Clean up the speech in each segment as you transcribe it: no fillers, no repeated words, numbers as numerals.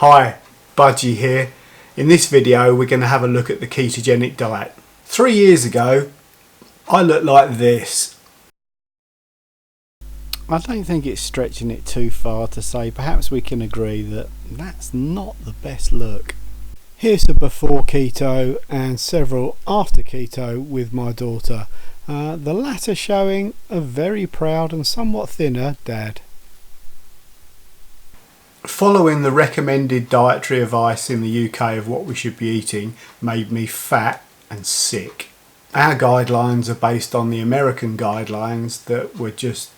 Hi, Budgie here. In this video we're going to have a look at the ketogenic diet. 3 years ago I looked like this. I don't think it's stretching it too far to say perhaps we can agree that that's not the best look. Here's the before keto and several after keto with my daughter, the latter showing a very proud and somewhat thinner dad. Following the recommended dietary advice in the UK of what we should be eating made me fat and sick. Our guidelines are based on the American guidelines that were just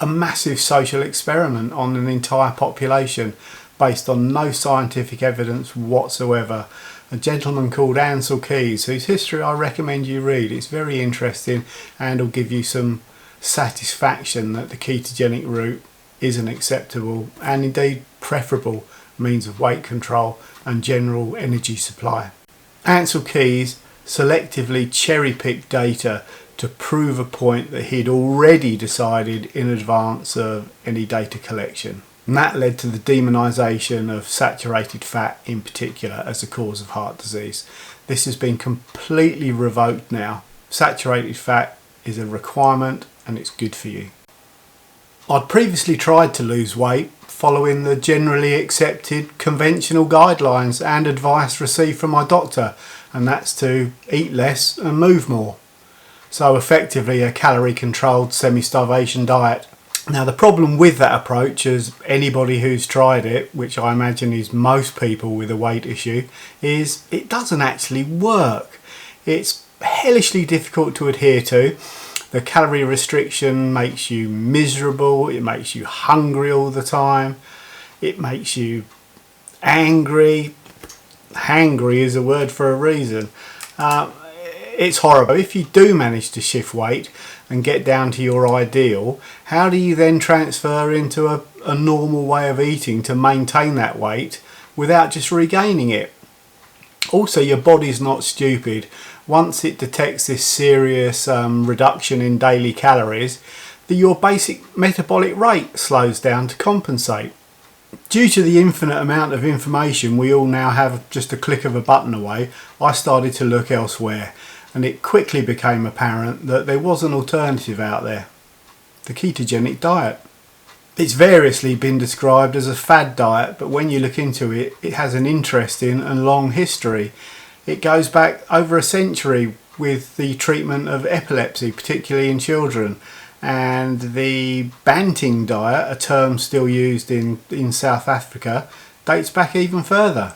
a massive social experiment on an entire population based on no scientific evidence whatsoever. A gentleman called Ansel Keys, whose history I recommend you read. It's very interesting and will give you some satisfaction that the ketogenic route is an acceptable and indeed preferable means of weight control and general energy supply. Ansel Keys selectively cherry-picked data to prove a point that he'd already decided in advance of any data collection. And that led to the demonisation of saturated fat in particular as a cause of heart disease. This has been completely revoked now. Saturated fat is a requirement and it's good for you. I'd previously tried to lose weight following the generally accepted conventional guidelines and advice received from my doctor, and that's to eat less and move more. So effectively a calorie controlled semi-starvation diet. Now the problem with that approach, as anybody who's tried it, which I imagine is most people with a weight issue, is it doesn't actually work. It's hellishly difficult to adhere to. The calorie restriction makes you miserable, it makes you hungry all the time, it makes you angry. Hangry is a word for a reason. It's horrible. If you do manage to shift weight and get down to your ideal, how do you then transfer into a normal way of eating to maintain that weight without just regaining it? Also, your body's not stupid. Once it detects this serious reduction in daily calories, your basic metabolic rate slows down to compensate. Due to the infinite amount of information we all now have just a click of a button away, I started to look elsewhere, and it quickly became apparent that there was an alternative out there: the ketogenic diet. It's variously been described as a fad diet, but when you look into it, it has an interesting and long history. It goes back over a century with the treatment of epilepsy, particularly in children, and the Banting diet, a term still used in South Africa, dates back even further.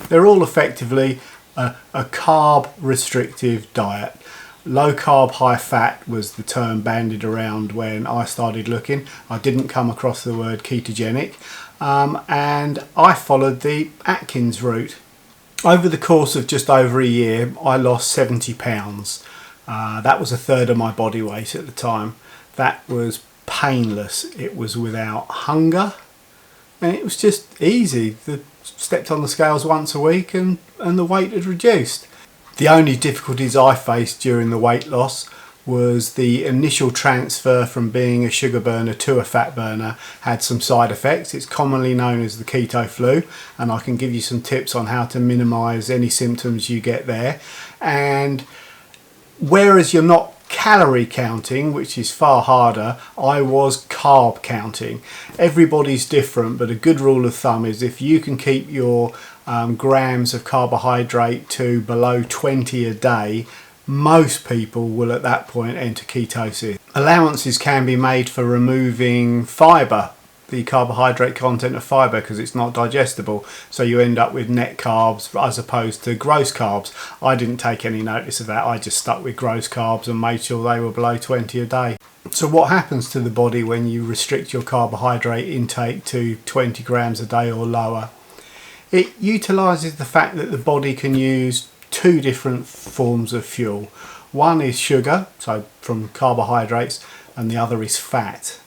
They're all effectively a carb restrictive diet. Low carb, high fat was the term bandied around when I started looking. I didn't come across the word ketogenic, and I followed the Atkins route. Over the course of just over a year, I lost 70 pounds. That was a third of my body weight at the time. That was painless. It was without hunger, and it was just easy. Stepped on the scales once a week and the weight had reduced. The only difficulties I faced during the weight loss was the initial transfer from being a sugar burner to a fat burner had some side effects. It's commonly known as the keto flu, and I can give you some tips on how to minimize any symptoms you get there. And whereas you're not calorie counting, which is far harder, I was carb counting. Everybody's different, but a good rule of thumb is if you can keep your grams of carbohydrate to below 20 a day, most people will at that point enter ketosis. Allowances can be made for removing fibre, the carbohydrate content of fibre, because it's not digestible, so you end up with net carbs as opposed to gross carbs. I didn't take any notice of that. I just stuck with gross carbs and made sure they were below 20 a day. So what happens to the body when you restrict your carbohydrate intake to 20 grams a day or lower? It utilises the fact that the body can use two different forms of fuel. One is sugar, so from carbohydrates, and the other is fat.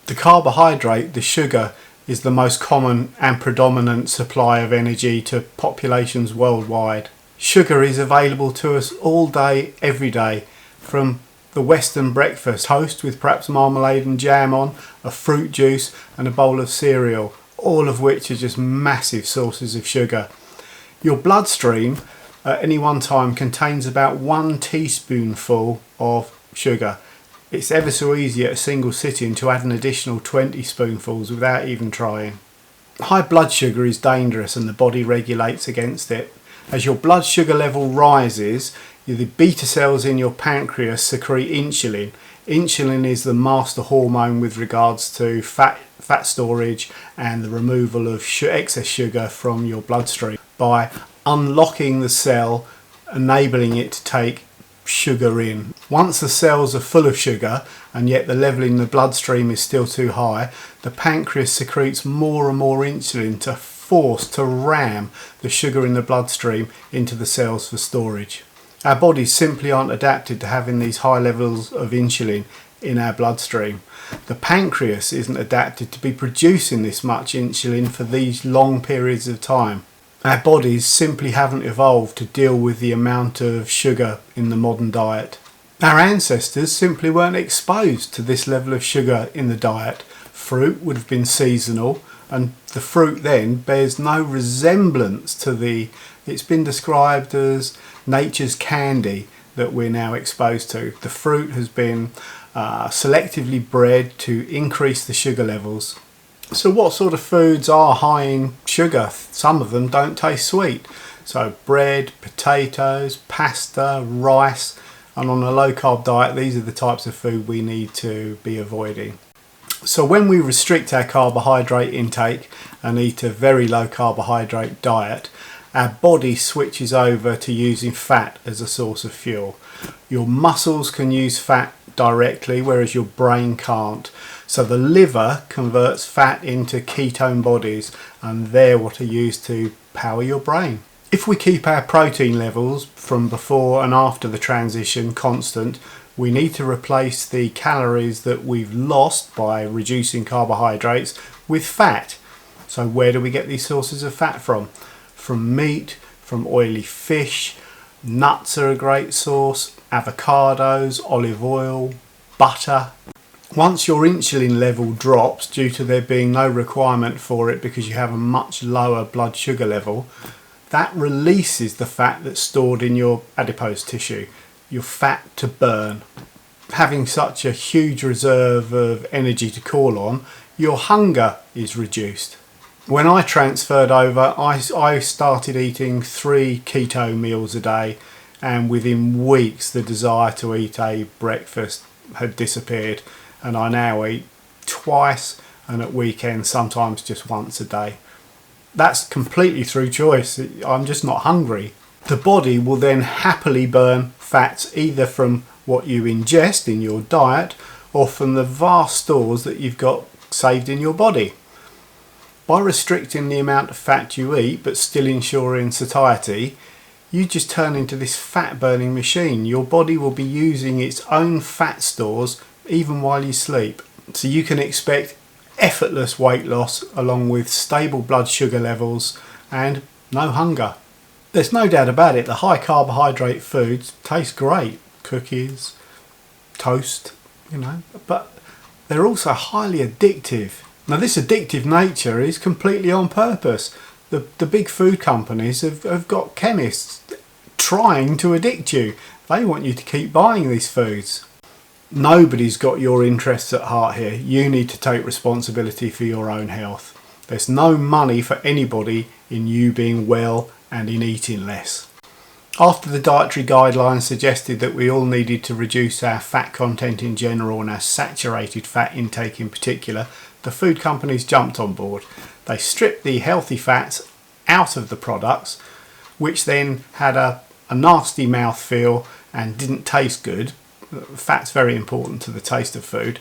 The carbohydrate, the sugar, is the most common and predominant supply of energy to populations worldwide. Sugar is available to us all day, every day, from the Western breakfast, toast with perhaps marmalade and jam on, a fruit juice and a bowl of cereal, all of which are just massive sources of sugar. Your bloodstream at any one time contains about 1 teaspoonful of sugar. It's ever so easy at a single sitting to add an additional 20 spoonfuls without even trying. High blood sugar is dangerous and the body regulates against it. As your blood sugar level rises, the beta cells in your pancreas secrete insulin. Insulin is the master hormone with regards to fat storage and the removal of excess sugar from your bloodstream by unlocking the cell, enabling it to take sugar in. Once the cells are full of sugar and yet the level in the bloodstream is still too high, the pancreas secretes more and more insulin to ram the sugar in the bloodstream into the cells for storage. Our bodies simply aren't adapted to having these high levels of insulin in our bloodstream. The pancreas isn't adapted to be producing this much insulin for these long periods of time. Our bodies simply haven't evolved to deal with the amount of sugar in the modern diet. Our ancestors simply weren't exposed to this level of sugar in the diet. Fruit would have been seasonal, and the fruit then bears no resemblance to it's been described as nature's candy that we're now exposed to. The fruit has been selectively bred to increase the sugar levels. So what sort of foods are high in sugar? Some of them don't taste sweet. So bread, potatoes, pasta, rice, and on a low carb diet, these are the types of food we need to be avoiding. So when we restrict our carbohydrate intake and eat a very low carbohydrate diet, our body switches over to using fat as a source of fuel. Your muscles can use fat directly, whereas your brain can't. So the liver converts fat into ketone bodies, and they're what are used to power your brain. If we keep our protein levels from before and after the transition constant, we need to replace the calories that we've lost by reducing carbohydrates with fat. So where do we get these sources of fat from? From meat, from oily fish, nuts are a great source, avocados, olive oil, butter. Once your insulin level drops due to there being no requirement for it because you have a much lower blood sugar level, that releases the fat that's stored in your adipose tissue, your fat to burn. Having such a huge reserve of energy to call on, your hunger is reduced. When I transferred over, I started eating 3 keto meals a day, and within weeks the desire to eat a breakfast had disappeared, and I now eat twice and at weekends sometimes just once a day. That's completely through choice. I'm just not hungry. The body will then happily burn fats either from what you ingest in your diet or from the vast stores that you've got saved in your body. By restricting the amount of fat you eat but still ensuring satiety, you just turn into this fat burning machine. Your body will be using its own fat stores even while you sleep. So you can expect effortless weight loss along with stable blood sugar levels and no hunger. There's no doubt about it, the high carbohydrate foods taste great. Cookies, toast, but they're also highly addictive. Now this addictive nature is completely on purpose. The big food companies have got chemists trying to addict you. They want you to keep buying these foods. Nobody's got your interests at heart here. You need to take responsibility for your own health. There's no money for anybody in you being well and in eating less. After the dietary guidelines suggested that we all needed to reduce our fat content in general and our saturated fat intake in particular, the food companies jumped on board. They stripped the healthy fats out of the products, which then had a nasty mouthfeel and didn't taste good. Fat's very important to the taste of food.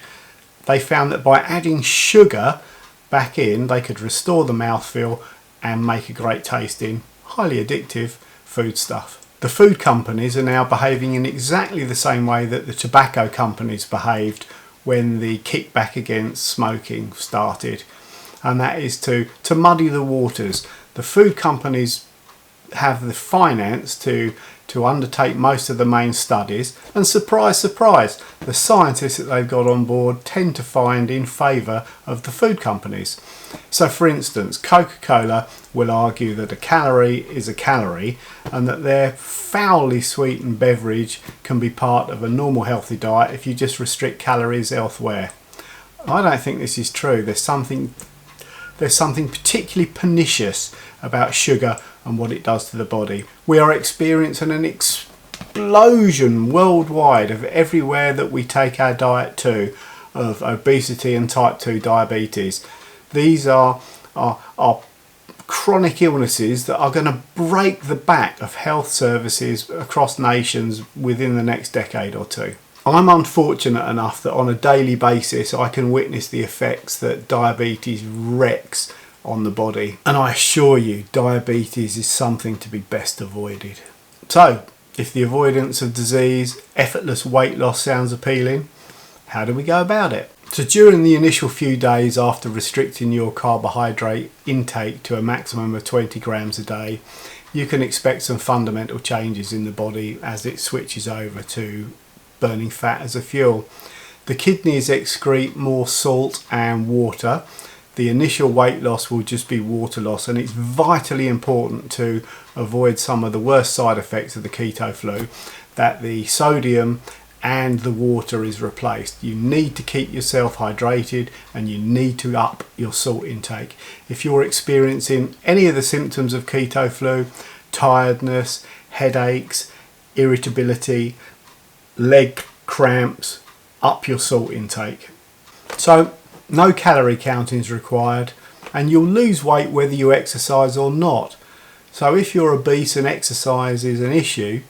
They found that by adding sugar back in, they could restore the mouthfeel and make a great tasting, highly addictive food stuff. The food companies are now behaving in exactly the same way that the tobacco companies behaved when the kickback against smoking started, and that is to muddy the waters. The food companies have the finance to undertake most of the main studies, and surprise, surprise, the scientists that they've got on board tend to find in favour of the food companies. So for instance, Coca-Cola will argue that a calorie is a calorie and that their foully sweetened beverage can be part of a normal healthy diet if you just restrict calories elsewhere. I don't think this is true. There's something particularly pernicious about sugar and what it does to the body. We are experiencing an explosion worldwide of everywhere that we take our diet to, of obesity and type 2 diabetes. These are chronic illnesses that are going to break the back of health services across nations within the next decade or two. I'm unfortunate enough that on a daily basis I can witness the effects that diabetes wreaks on the body, and I assure you diabetes is something to be best avoided. So if the avoidance of disease, effortless weight loss sounds appealing, how do we go about it? So during the initial few days after restricting your carbohydrate intake to a maximum of 20 grams a day, you can expect some fundamental changes in the body as it switches over to burning fat as a fuel. The kidneys excrete more salt and water. The initial weight loss will just be water loss, and it's vitally important to avoid some of the worst side effects of the keto flu, that the sodium and the water is replaced. You need to keep yourself hydrated and you need to up your salt intake. If you're experiencing any of the symptoms of keto flu, tiredness, headaches, irritability, leg cramps, up your salt intake. So no calorie counting is required, and you'll lose weight whether you exercise or not. So if you're obese and exercise is an issue,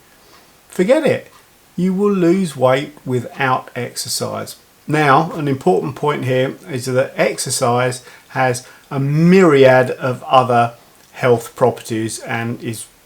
forget it. You will lose weight without exercise. Now, an important point here is that exercise has a myriad of other health properties and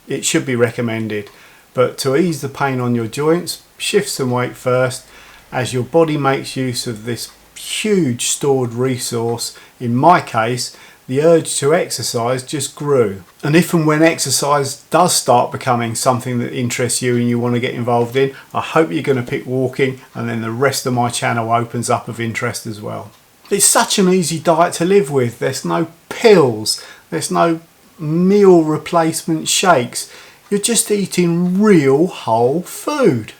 it should be recommended. But to ease the pain on your joints, shift some weight first as your body makes use of this huge stored resource. In my case, the urge to exercise just grew. And if and when exercise does start becoming something that interests you and you want to get involved in, I hope you're going to pick walking, and then the rest of my channel opens up of interest as well. It's such an easy diet to live with. There's no pills, there's no meal replacement shakes. You're just eating real whole food.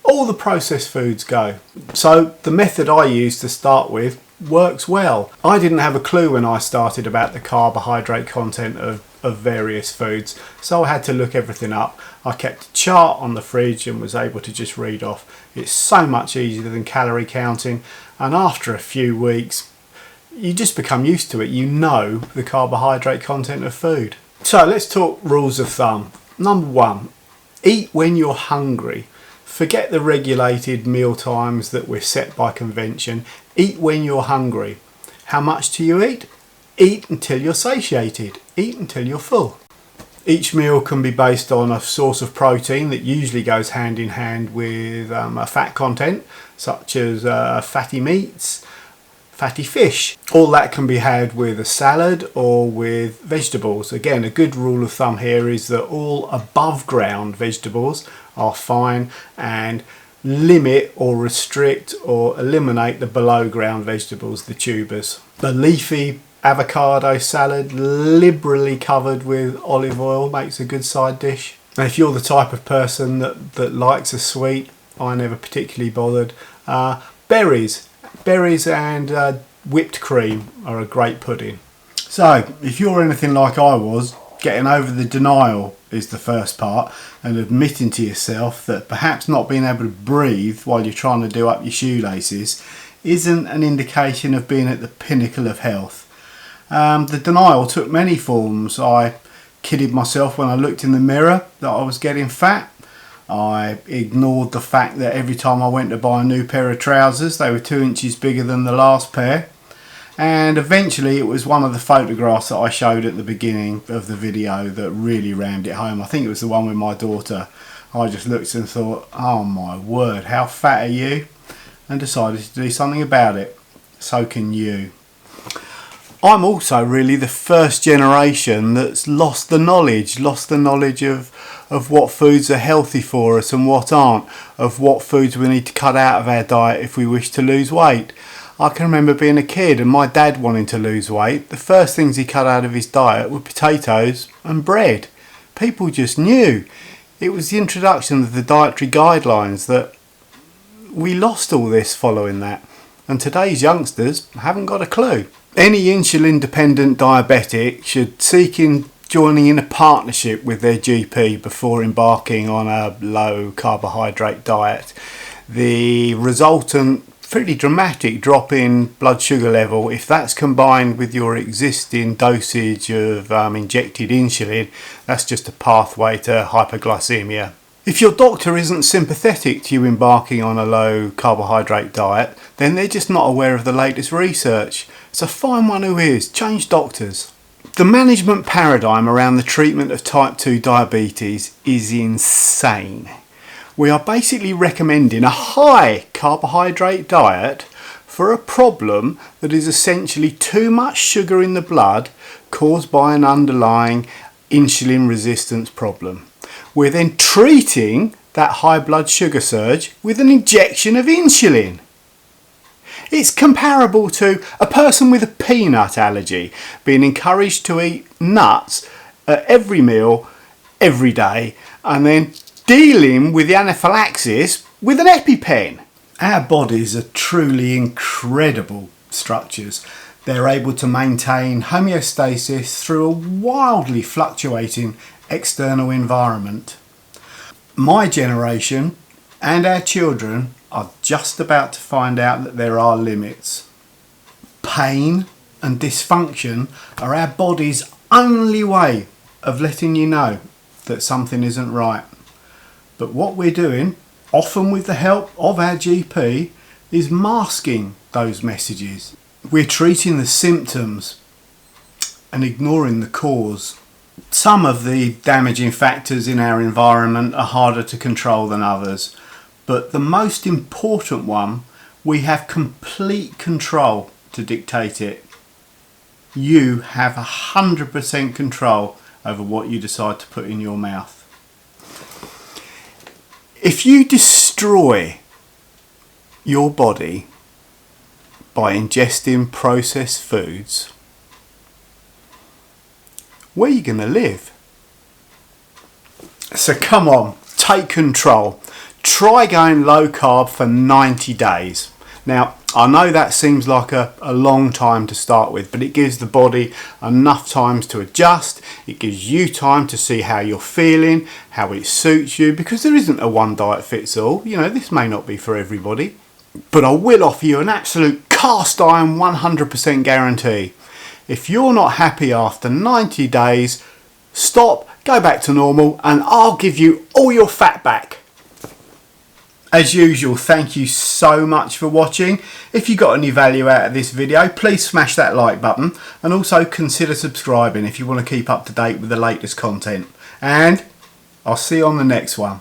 All the processed foods go. So the method I use to start with works well. I didn't have a clue when I started about the carbohydrate content of various foods, so I had to look everything up. I kept a chart on the fridge and was able to just read off. It's so much easier than calorie counting, and after a few weeks you just become used to it. You know the carbohydrate content of food. So let's talk rules of thumb. Number 1, eat when you're hungry. Forget the regulated meal times that we're set by convention. Eat when you're hungry. How much do you eat? Eat until you're satiated. Eat until you're full. Each meal can be based on a source of protein that usually goes hand in hand with a fat content, such as fatty meats, fatty fish. All that can be had with a salad or with vegetables. Again, a good rule of thumb here is that all above ground vegetables are fine, and limit or restrict or eliminate the below ground vegetables, the tubers. The leafy avocado salad, liberally covered with olive oil, makes a good side dish. And if you're the type of person that likes a sweet, I never particularly bothered. Berries and whipped cream are a great pudding. So if you're anything like I was, getting over the denial is the first part, and admitting to yourself that perhaps not being able to breathe while you're trying to do up your shoelaces isn't an indication of being at the pinnacle of health. The denial took many forms. I kidded myself when I looked in the mirror that I was getting fat. I ignored the fact that every time I went to buy a new pair of trousers they were 2 inches bigger than the last pair. And eventually it was one of the photographs that I showed at the beginning of the video that really rammed it home. I think it was the one with my daughter. I just looked and thought, oh my word, how fat are you? And decided to do something about it. So can you. I'm also really the first generation that's lost the knowledge of what foods are healthy for us and what aren't, of what foods we need to cut out of our diet if we wish to lose weight. I can remember being a kid and my dad wanting to lose weight. The first things he cut out of his diet were potatoes and bread. People just knew. It was the introduction of the dietary guidelines that we lost all this following that. And today's youngsters haven't got a clue. Any insulin dependent diabetic should seek joining in a partnership with their GP before embarking on a low carbohydrate diet. The resultant pretty dramatic drop in blood sugar level, if that's combined with your existing dosage of injected insulin, that's just a pathway to hypoglycemia. If your doctor isn't sympathetic to you embarking on a low carbohydrate diet, then they're just not aware of the latest research. So find one who is. Change doctors. The management paradigm around the treatment of type 2 diabetes is insane. We are basically recommending a high carbohydrate diet for a problem that is essentially too much sugar in the blood caused by an underlying insulin resistance problem. We're then treating that high blood sugar surge with an injection of insulin. It's comparable to a person with a peanut allergy being encouraged to eat nuts at every meal, every day, and then dealing with the anaphylaxis with an EpiPen. Our bodies are truly incredible structures. They're able to maintain homeostasis through a wildly fluctuating external environment. My generation and our children are just about to find out that there are limits. Pain and dysfunction are our body's only way of letting you know that something isn't right. But what we're doing, often with the help of our GP, is masking those messages. We're treating the symptoms and ignoring the cause. Some of the damaging factors in our environment are harder to control than others, but the most important one, we have complete control to dictate it. You have 100% control over what you decide to put in your mouth. If you destroy your body by ingesting processed foods, where are you going to live? So come on, take control. Try going low carb for 90 days. Now, I know that seems like a long time to start with, but it gives the body enough time to adjust. It gives you time to see how you're feeling, how it suits you, because there isn't a one diet fits all. You know, this may not be for everybody, but I will offer you an absolute cast iron 100% guarantee. If you're not happy after 90 days, stop, go back to normal, and I'll give you all your fat back. As usual, thank you so much for watching. If you got any value out of this video, please smash that like button and also consider subscribing if you want to keep up to date with the latest content. And I'll see you on the next one.